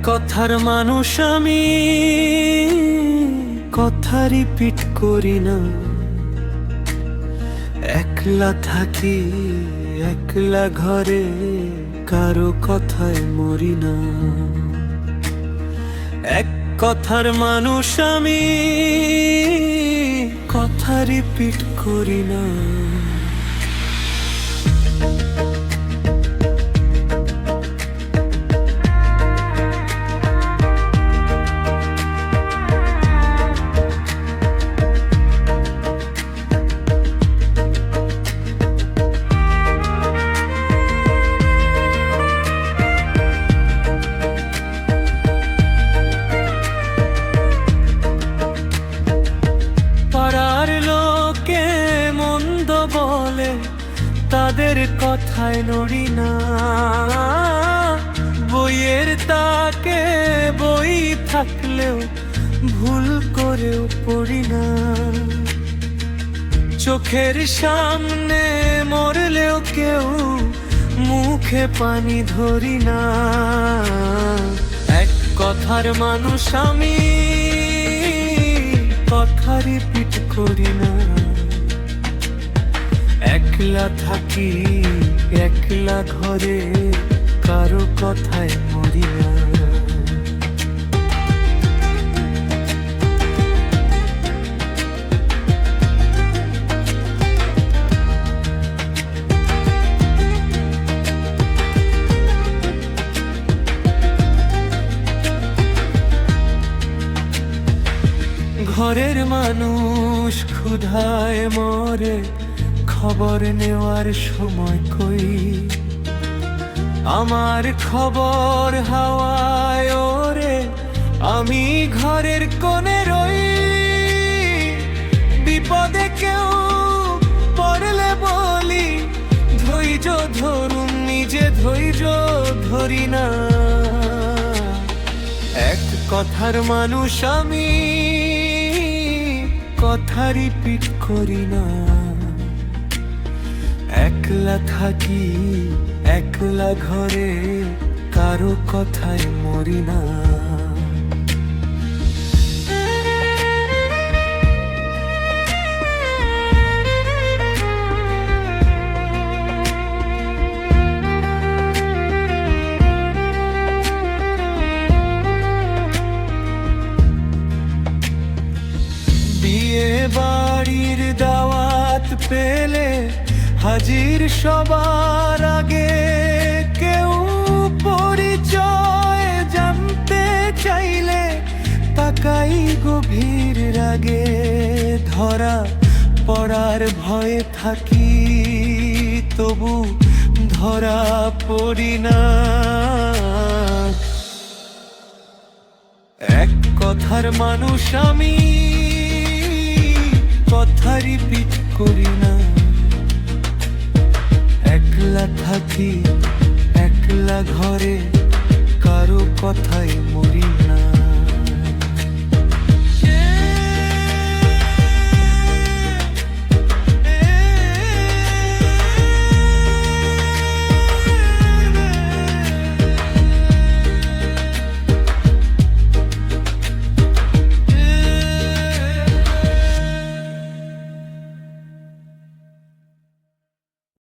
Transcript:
কথার মানুষ আমি, কথা রিপিট করি না। একলা থাকি একলা ঘরে, কারো কথায় মরি না। এক কথার মানুষ আমি, কথা রিপিট করি না। পাড়ার লোকে মন্দ বলে, তাদের কথায় নড়ি না। বইয়ের তাকে বই থাকলেও ভুল করেও পড়ি না। চোখের সামনে মরলেও কেউ মুখে পানি ধরি না। এক কথার মানুষ আমি, কথা রিপিট করি না। একলা থাকি একলা ঘরে, কারো কথায় মরি না। ঘরের মানুষ ক্ষুধায় মরে, খবর নেওয়ার সময় কই। আমার খবর হাওয়ায় ওরে, আমি ঘরের কোণে রই। বিপদে কেউ পড়লে বলি, ধৈর্য ধরুন, নিজে ধৈর্য ধরি না। এক কথার মানুষ আমি, কথা রিপিট করি না। একলা থাকি একলা ঘরে, কারো কথায় মরি না। বিয়ে বাড়ির দাওয়াত পেলে হাজির সবার আগে। কেউ পরিচয় জানতে চাইলে তাকাই গভীর রাগে। ধরা পড়ার ভয়ে থাকি, তবু ধরা পড়ি না। এক কথার মানুষ আমি, কথা রিপিট করি না। একলা থাকি একলা ঘরে, কারো কথায় মরি না।